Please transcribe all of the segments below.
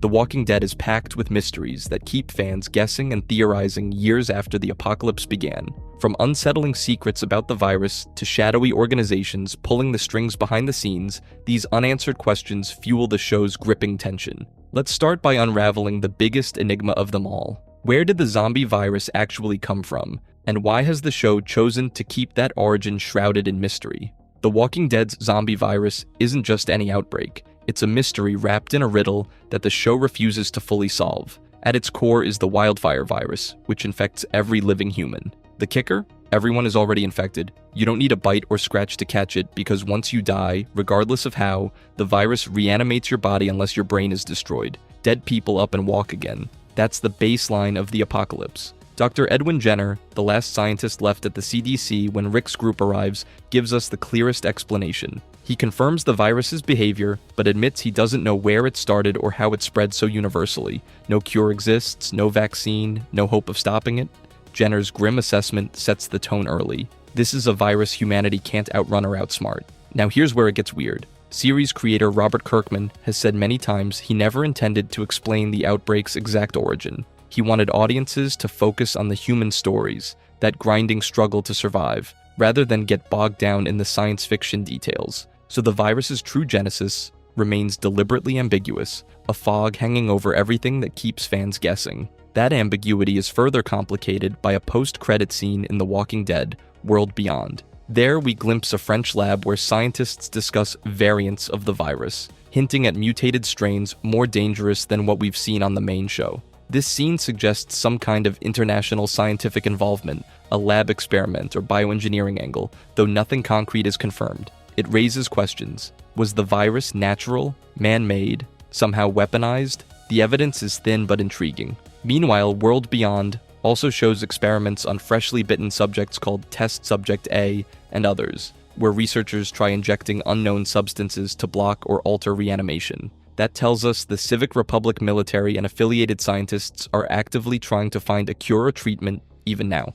The Walking Dead is packed with mysteries that keep fans guessing and theorizing years after the apocalypse began. From unsettling secrets about the virus to shadowy organizations pulling the strings behind the scenes, these unanswered questions fuel the show's gripping tension. Let's start by unraveling the biggest enigma of them all. Where did the zombie virus actually come from? And why has the show chosen to keep that origin shrouded in mystery? The Walking Dead's zombie virus isn't just any outbreak. It's a mystery wrapped in a riddle that the show refuses to fully solve. At its core is the wildfire virus, which infects every living human. The kicker? Everyone is already infected. You don't need a bite or scratch to catch it because once you die, regardless of how, the virus reanimates your body unless your brain is destroyed. Dead people up and walk again. That's the baseline of the apocalypse. Dr. Edwin Jenner, the last scientist left at the CDC when Rick's group arrives, gives us the clearest explanation. He confirms the virus's behavior, but admits he doesn't know where it started or how it spread so universally. No cure exists, no vaccine, no hope of stopping it. Jenner's grim assessment sets the tone early. This is a virus humanity can't outrun or outsmart. Now here's where it gets weird. Series creator Robert Kirkman has said many times he never intended to explain the outbreak's exact origin. He wanted audiences to focus on the human stories, that grinding struggle to survive, rather than get bogged down in the science fiction details. So the virus's true genesis remains deliberately ambiguous, a fog hanging over everything that keeps fans guessing. That ambiguity is further complicated by a post-credit scene in The Walking Dead: World Beyond. There we glimpse a French lab where scientists discuss variants of the virus, hinting at mutated strains more dangerous than what we've seen on the main show. This scene suggests some kind of international scientific involvement, a lab experiment or bioengineering angle, though nothing concrete is confirmed. It raises questions. Was the virus natural, man-made, somehow weaponized? The evidence is thin but intriguing. Meanwhile, World Beyond also shows experiments on freshly bitten subjects called Test Subject A and others, where researchers try injecting unknown substances to block or alter reanimation. That tells us the Civic Republic military and affiliated scientists are actively trying to find a cure or treatment even now.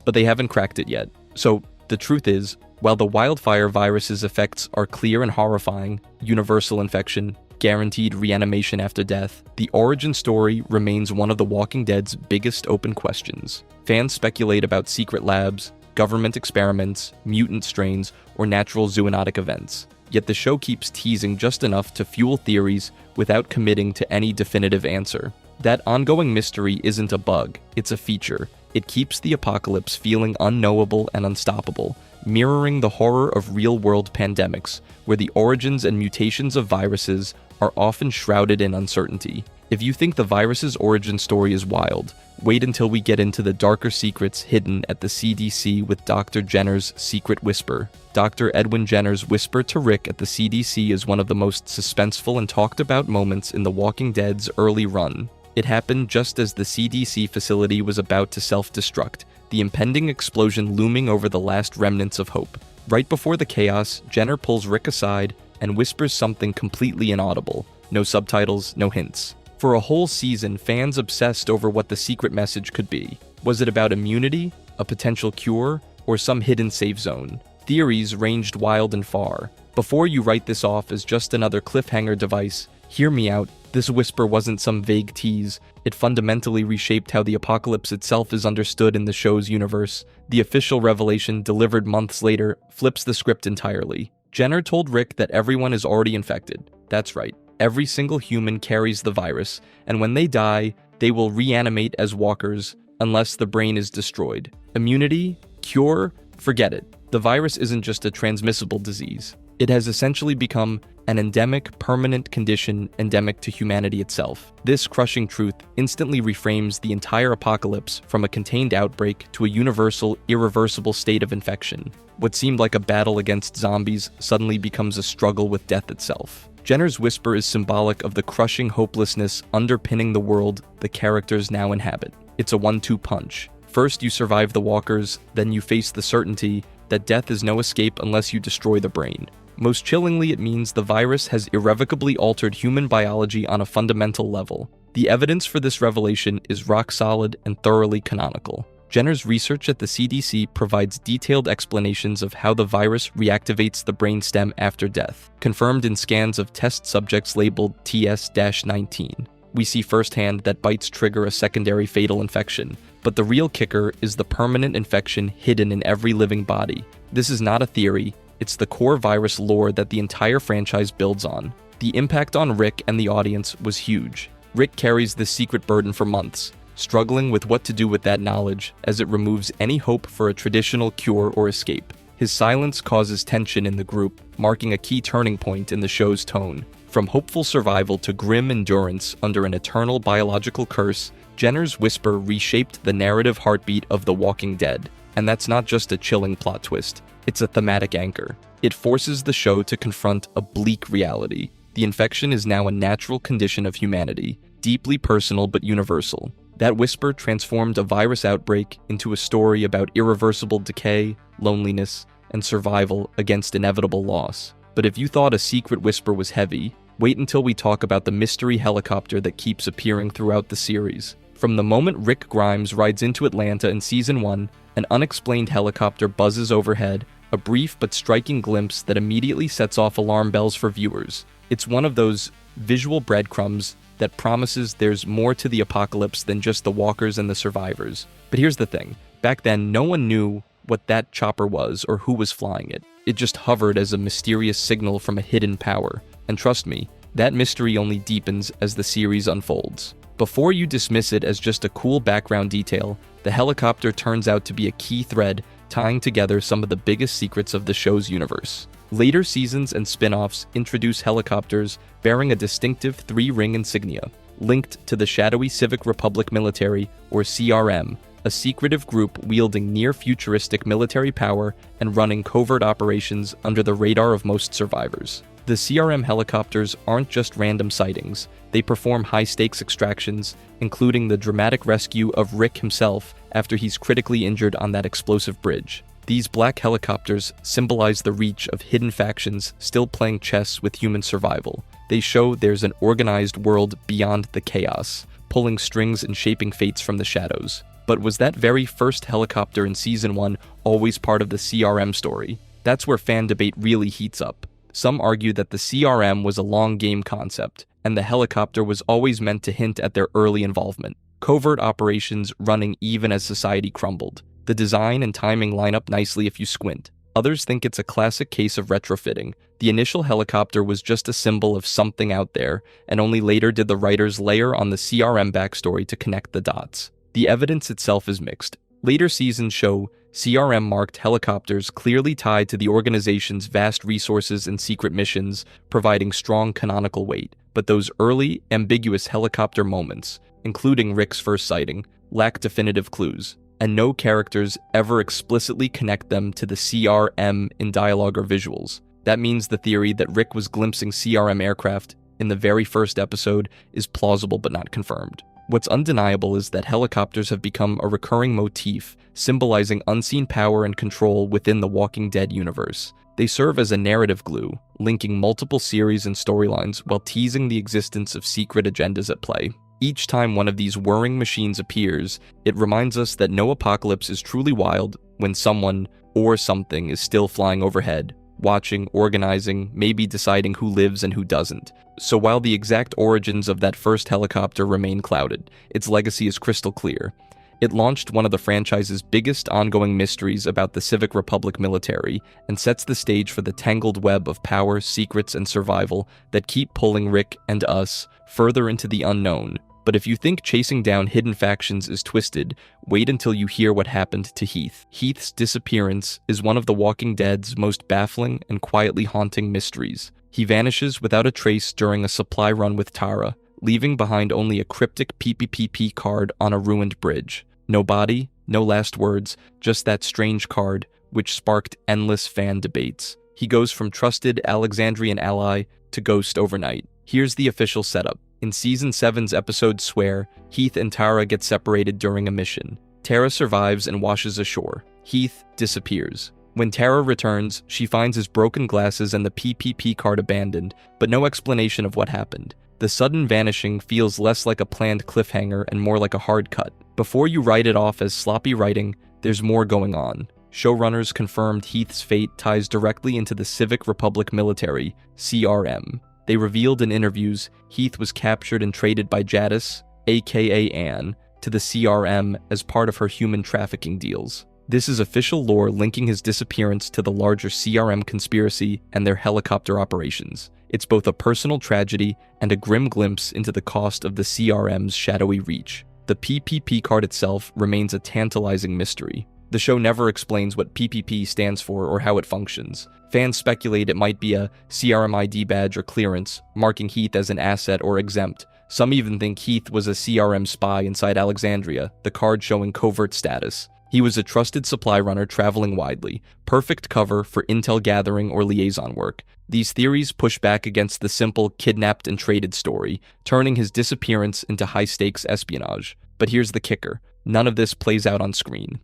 But they haven't cracked it yet. So the truth is, while the wildfire virus's effects are clear and horrifying, universal infection, guaranteed reanimation after death, the origin story remains one of The Walking Dead's biggest open questions. Fans speculate about secret labs, government experiments, mutant strains, or natural zoonotic events. Yet the show keeps teasing just enough to fuel theories without committing to any definitive answer. That ongoing mystery isn't a bug, it's a feature. It keeps the apocalypse feeling unknowable and unstoppable, mirroring the horror of real-world pandemics, where the origins and mutations of viruses are often shrouded in uncertainty. If you think the virus's origin story is wild, wait until we get into the darker secrets hidden at the CDC with Dr. Jenner's secret whisper. Dr. Edwin Jenner's whisper to Rick at the CDC is one of the most suspenseful and talked about moments in The Walking Dead's early run. It happened just as the CDC facility was about to self-destruct, the impending explosion looming over the last remnants of hope. Right before the chaos, Jenner pulls Rick aside and whispers something completely inaudible. No subtitles, no hints. For a whole season, fans obsessed over what the secret message could be. Was it about immunity, a potential cure, or some hidden safe zone? Theories ranged wild and far. Before you write this off as just another cliffhanger device, hear me out. This whisper wasn't some vague tease. It fundamentally reshaped how the apocalypse itself is understood in the show's universe. The official revelation, delivered months later, flips the script entirely. Jenner told Rick that everyone is already infected. That's right. Every single human carries the virus, and when they die, they will reanimate as walkers unless the brain is destroyed. Immunity? Cure? Forget it. The virus isn't just a transmissible disease. It has essentially become an endemic, permanent condition endemic to humanity itself. This crushing truth instantly reframes the entire apocalypse from a contained outbreak to a universal, irreversible state of infection. What seemed like a battle against zombies suddenly becomes a struggle with death itself. Jenner's whisper is symbolic of the crushing hopelessness underpinning the world the characters now inhabit. It's a 1-2 punch. First you survive the walkers, then you face the certainty that death is no escape unless you destroy the brain. Most chillingly, it means the virus has irrevocably altered human biology on a fundamental level. The evidence for this revelation is rock solid and thoroughly canonical. Jenner's research at the CDC provides detailed explanations of how the virus reactivates the brainstem after death, confirmed in scans of test subjects labeled TS-19. We see firsthand that bites trigger a secondary fatal infection, but the real kicker is the permanent infection hidden in every living body. This is not a theory, it's the core virus lore that the entire franchise builds on. The impact on Rick and the audience was huge. Rick carries this secret burden for months, struggling with what to do with that knowledge as it removes any hope for a traditional cure or escape. His silence causes tension in the group, marking a key turning point in the show's tone. From hopeful survival to grim endurance under an eternal biological curse, Jenner's whisper reshaped the narrative heartbeat of The Walking Dead. And that's not just a chilling plot twist, it's a thematic anchor. It forces the show to confront a bleak reality. The infection is now a natural condition of humanity, deeply personal but universal. That whisper transformed a virus outbreak into a story about irreversible decay, loneliness, and survival against inevitable loss. But if you thought a secret whisper was heavy, wait until we talk about the mystery helicopter that keeps appearing throughout the series. From the moment Rick Grimes rides into Atlanta in Season 1, an unexplained helicopter buzzes overhead, a brief but striking glimpse that immediately sets off alarm bells for viewers. It's one of those visual breadcrumbs that promises there's more to the apocalypse than just the walkers and the survivors. But here's the thing, back then no one knew what that chopper was or who was flying it. It just hovered as a mysterious signal from a hidden power. And trust me, that mystery only deepens as the series unfolds. Before you dismiss it as just a cool background detail, the helicopter turns out to be a key thread tying together some of the biggest secrets of the show's universe. Later seasons and spin-offs introduce helicopters bearing a distinctive three-ring insignia, linked to the shadowy Civic Republic Military, or CRM, a secretive group wielding near-futuristic military power and running covert operations under the radar of most survivors. The CRM helicopters aren't just random sightings, they perform high-stakes extractions, including the dramatic rescue of Rick himself after he's critically injured on that explosive bridge. These black helicopters symbolize the reach of hidden factions still playing chess with human survival. They show there's an organized world beyond the chaos, pulling strings and shaping fates from the shadows. But was that very first helicopter in Season 1 always part of the CRM story? That's where fan debate really heats up. Some argue that the CRM was a long-game concept, and the helicopter was always meant to hint at their early involvement. Covert operations running even as society crumbled. The design and timing line up nicely if you squint. Others think it's a classic case of retrofitting. The initial helicopter was just a symbol of something out there, and only later did the writers layer on the CRM backstory to connect the dots. The evidence itself is mixed. Later seasons show CRM-marked helicopters clearly tied to the organization's vast resources and secret missions, providing strong canonical weight. But those early, ambiguous helicopter moments, including Rick's first sighting, lack definitive clues, and no characters ever explicitly connect them to the CRM in dialogue or visuals. That means the theory that Rick was glimpsing CRM aircraft in the very first episode is plausible but not confirmed. What's undeniable is that helicopters have become a recurring motif, symbolizing unseen power and control within the Walking Dead universe. They serve as a narrative glue, linking multiple series and storylines while teasing the existence of secret agendas at play. Each time one of these whirring machines appears, it reminds us that no apocalypse is truly wild when someone or something is still flying overhead, watching, organizing, maybe deciding who lives and who doesn't. So while the exact origins of that first helicopter remain clouded, its legacy is crystal clear. It launched one of the franchise's biggest ongoing mysteries about the Civic Republic military and sets the stage for the tangled web of power, secrets, and survival that keep pulling Rick and us further into the unknown. But if you think chasing down hidden factions is twisted, wait until you hear what happened to Heath. Heath's disappearance is one of The Walking Dead's most baffling and quietly haunting mysteries. He vanishes without a trace during a supply run with Tara, leaving behind only a cryptic PPPP card on a ruined bridge. No body, no last words, just that strange card, which sparked endless fan debates. He goes from trusted Alexandrian ally to ghost overnight. Here's the official setup. In Season 7's episode Swear, Heath and Tara get separated during a mission. Tara survives and washes ashore. Heath disappears. When Tara returns, she finds his broken glasses and the PPP card abandoned, but no explanation of what happened. The sudden vanishing feels less like a planned cliffhanger and more like a hard cut. Before you write it off as sloppy writing, there's more going on. Showrunners confirmed Heath's fate ties directly into the Civic Republic military, CRM. They revealed in interviews Heath was captured and traded by Jadis, aka Anne, to the CRM as part of her human trafficking deals. This is official lore linking his disappearance to the larger CRM conspiracy and their helicopter operations. It's both a personal tragedy and a grim glimpse into the cost of the CRM's shadowy reach. The PPP card itself remains a tantalizing mystery. The show never explains what PPP stands for or how it functions. Fans speculate it might be a CRM ID badge or clearance, marking Heath as an asset or exempt. Some even think Heath was a CRM spy inside Alexandria, the card showing covert status. He was a trusted supply runner traveling widely, perfect cover for intel gathering or liaison work. These theories push back against the simple kidnapped and traded story, turning his disappearance into high-stakes espionage. But here's the kicker. None of this plays out on screen.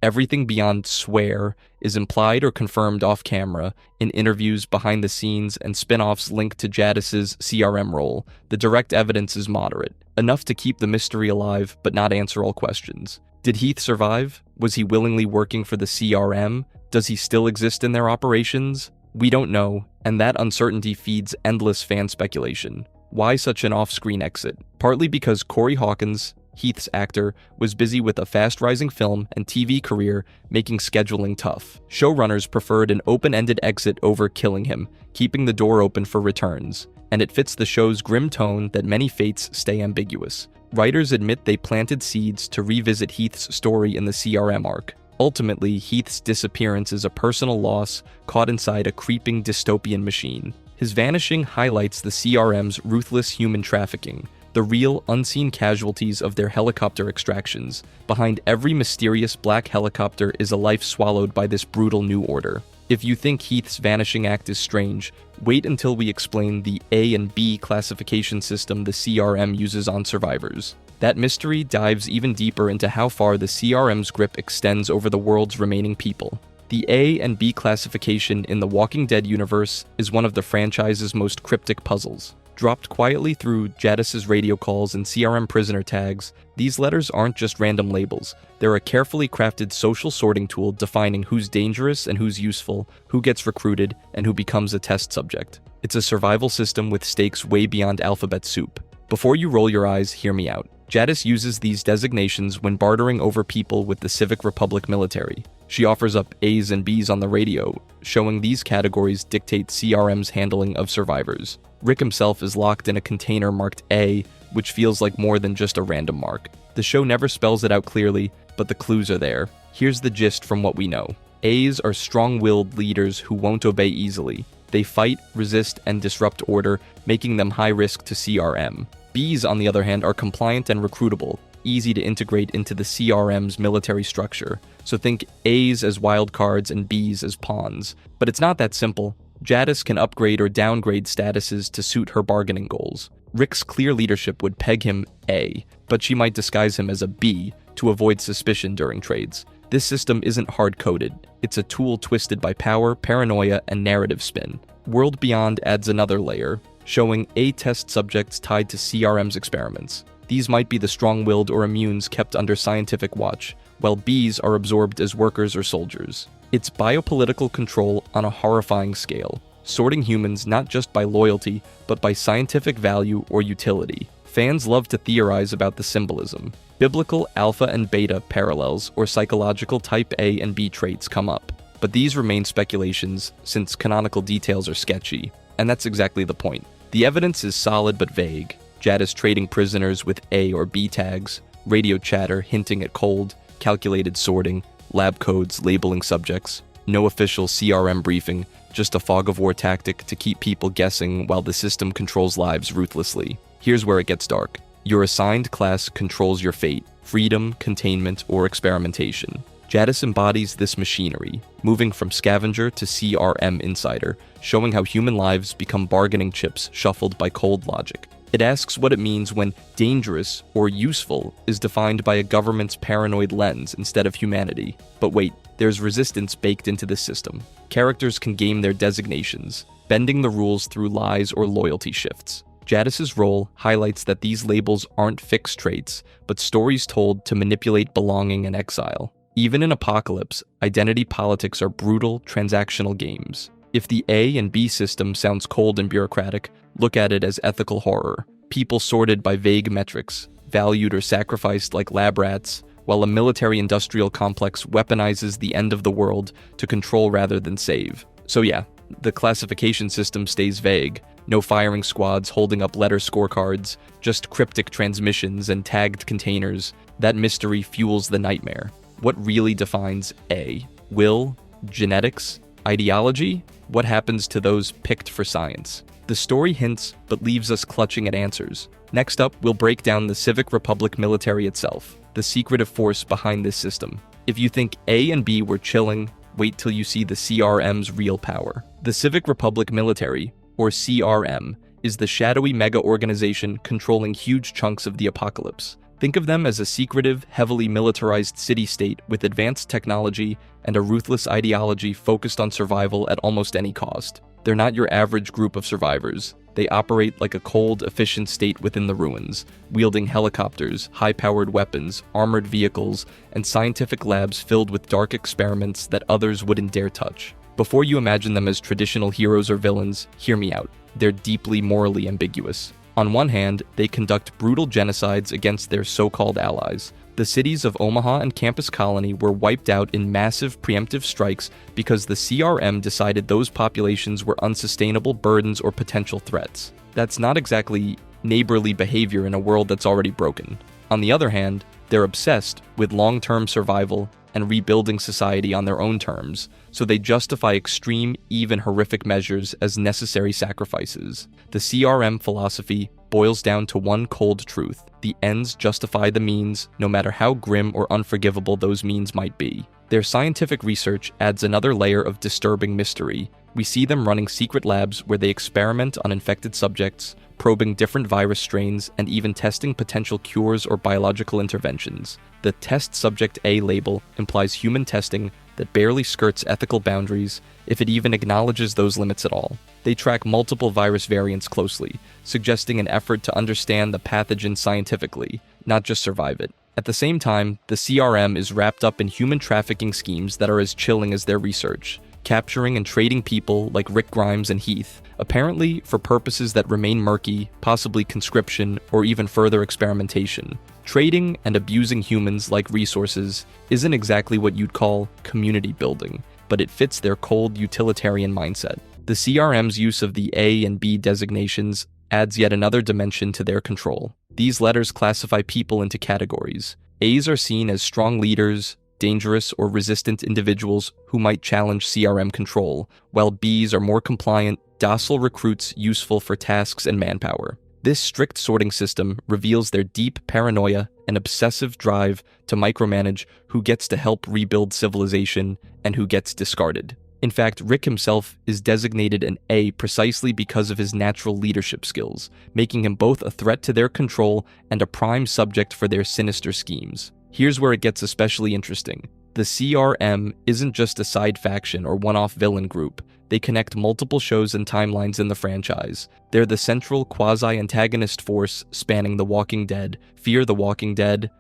Everything beyond swear is implied or confirmed off-camera in interviews, behind the scenes, and spin-offs linked to Jadis's CRM role. The direct evidence is moderate, enough to keep the mystery alive but not answer all questions. Did Heath survive? Was he willingly working for the CRM? Does he still exist in their operations? We don't know, and that uncertainty feeds endless fan speculation. Why such an off-screen exit? Partly because Corey Hawkins, Heath's actor, was busy with a fast-rising film and TV career, making scheduling tough. Showrunners preferred an open-ended exit over killing him, keeping the door open for returns. And it fits the show's grim tone that many fates stay ambiguous. Writers admit they planted seeds to revisit Heath's story in the CRM arc. Ultimately, Heath's disappearance is a personal loss caught inside a creeping dystopian machine. His vanishing highlights the CRM's ruthless human trafficking, the real, unseen casualties of their helicopter extractions. Behind every mysterious black helicopter is a life swallowed by this brutal new order. If you think Heath's vanishing act is strange, wait until we explain the A and B classification system the CRM uses on survivors. That mystery dives even deeper into how far the CRM's grip extends over the world's remaining people. The A and B classification in the Walking Dead universe is one of the franchise's most cryptic puzzles. Dropped quietly through Jadis's radio calls and CRM prisoner tags, these letters aren't just random labels. They're a carefully crafted social sorting tool defining who's dangerous and who's useful, who gets recruited, and who becomes a test subject. It's a survival system with stakes way beyond alphabet soup. Before you roll your eyes, hear me out. Jadis uses these designations when bartering over people with the Civic Republic military. She offers up A's and B's on the radio, showing these categories dictate CRM's handling of survivors. Rick himself is locked in a container marked A, which feels like more than just a random mark. The show never spells it out clearly, but the clues are there. Here's the gist from what we know. A's are strong-willed leaders who won't obey easily. They fight, resist, and disrupt order, making them high risk to CRM. B's, on the other hand, are compliant and recruitable, easy to integrate into the CRM's military structure. So think A's as wildcards and B's as pawns. But it's not that simple. Jadis can upgrade or downgrade statuses to suit her bargaining goals. Rick's clear leadership would peg him A, but she might disguise him as a B to avoid suspicion during trades. This system isn't hard-coded. It's a tool twisted by power, paranoia, and narrative spin. World Beyond adds another layer, showing A test subjects tied to CRM's experiments. These might be the strong-willed or immunes kept under scientific watch, while Bs are absorbed as workers or soldiers. It's biopolitical control on a horrifying scale, sorting humans not just by loyalty, but by scientific value or utility. Fans love to theorize about the symbolism. Biblical alpha and beta parallels or psychological type A and B traits come up, but these remain speculations since canonical details are sketchy, and that's exactly the point. The evidence is solid but vague. Jadis trading prisoners with A or B tags, radio chatter hinting at cold, calculated sorting, lab codes labeling subjects, no official CRM briefing, just a fog of war tactic to keep people guessing while the system controls lives ruthlessly. Here's where it gets dark. Your assigned class controls your fate, freedom, containment, or experimentation. Jadis embodies this machinery, moving from scavenger to CRM insider, showing how human lives become bargaining chips shuffled by cold logic. It asks what it means when dangerous or useful is defined by a government's paranoid lens instead of humanity. But wait, there's resistance baked into this system. Characters can game their designations, bending the rules through lies or loyalty shifts. Jadis's role highlights that these labels aren't fixed traits, but stories told to manipulate belonging and exile. Even in Apocalypse, identity politics are brutal, transactional games. If the A and B system sounds cold and bureaucratic, look at it as ethical horror. People sorted by vague metrics, valued or sacrificed like lab rats, while a military-industrial complex weaponizes the end of the world to control rather than save. So yeah, the classification system stays vague. No firing squads holding up letter scorecards, just cryptic transmissions and tagged containers. That mystery fuels the nightmare. What really defines A? Will? Genetics? Ideology? What happens to those picked for science? The story hints, but leaves us clutching at answers. Next up, we'll break down the Civic Republic military itself, the secretive force behind this system. If you think A and B were chilling, wait till you see the CRM's real power. The Civic Republic military, or CRM, is the shadowy mega-organization controlling huge chunks of the apocalypse. Think of them as a secretive, heavily militarized city-state with advanced technology and a ruthless ideology focused on survival at almost any cost. They're not your average group of survivors. They operate like a cold, efficient state within the ruins, wielding helicopters, high-powered weapons, armored vehicles, and scientific labs filled with dark experiments that others wouldn't dare touch. Before you imagine them as traditional heroes or villains, hear me out. They're deeply morally ambiguous. On one hand, they conduct brutal genocides against their so-called allies. The cities of Omaha and Campus Colony were wiped out in massive preemptive strikes because the CRM decided those populations were unsustainable burdens or potential threats. That's not exactly neighborly behavior in a world that's already broken. On the other hand, they're obsessed with long-term survival and rebuilding society on their own terms, so they justify extreme, even horrific measures as necessary sacrifices. The CRM philosophy boils down to one cold truth: the ends justify the means, no matter how grim or unforgivable those means might be. Their scientific research adds another layer of disturbing mystery. We see them running secret labs where they experiment on infected subjects, probing different virus strains, and even testing potential cures or biological interventions. The Test Subject A label implies human testing that barely skirts ethical boundaries, if it even acknowledges those limits at all. They track multiple virus variants closely, suggesting an effort to understand the pathogen scientifically, not just survive it. At the same time, the CRM is wrapped up in human trafficking schemes that are as chilling as their research, capturing and trading people like Rick Grimes and Heath, apparently for purposes that remain murky, possibly conscription or even further experimentation. Trading and abusing humans like resources isn't exactly what you'd call community building, but it fits their cold utilitarian mindset. The CRM's use of the A and B designations adds yet another dimension to their control. These letters classify people into categories. A's are seen as strong leaders, dangerous or resistant individuals who might challenge CRM control, while B's are more compliant, docile recruits useful for tasks and manpower. This strict sorting system reveals their deep paranoia and obsessive drive to micromanage who gets to help rebuild civilization and who gets discarded. In fact, Rick himself is designated an A precisely because of his natural leadership skills, making him both a threat to their control and a prime subject for their sinister schemes. Here's where it gets especially interesting. The CRM isn't just a side faction or one-off villain group. They connect multiple shows and timelines in the franchise. They're the central quasi-antagonist force spanning The Walking Dead, Fear the Walking Dead,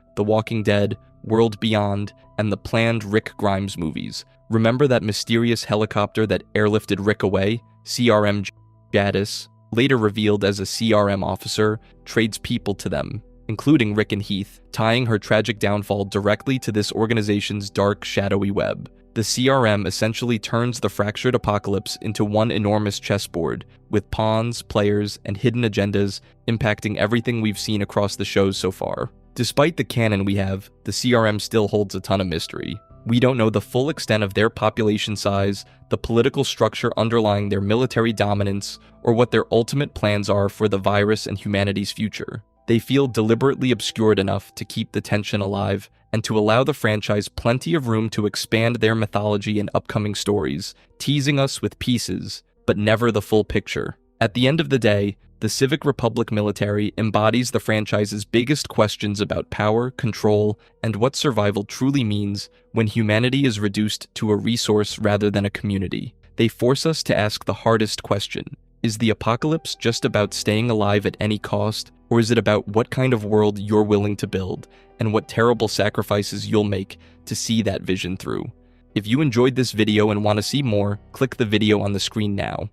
World Beyond, and the planned Rick Grimes movies. Remember that mysterious helicopter that airlifted Rick away? CRM Jadis, later revealed as a CRM officer, trades people to them, including Rick and Heath, tying her tragic downfall directly to this organization's dark, shadowy web. The CRM essentially turns the fractured apocalypse into one enormous chessboard, with pawns, players, and hidden agendas impacting everything we've seen across the shows so far. Despite the canon we have, the CRM still holds a ton of mystery. We don't know the full extent of their population size, the political structure underlying their military dominance, or what their ultimate plans are for the virus and humanity's future. They feel deliberately obscured enough to keep the tension alive and to allow the franchise plenty of room to expand their mythology in upcoming stories, teasing us with pieces, but never the full picture. At the end of the day, the Civic Republic military embodies the franchise's biggest questions about power, control, and what survival truly means when humanity is reduced to a resource rather than a community. They force us to ask the hardest question: is the apocalypse just about staying alive at any cost, or is it about what kind of world you're willing to build, and what terrible sacrifices you'll make to see that vision through? If you enjoyed this video and want to see more, click the video on the screen now.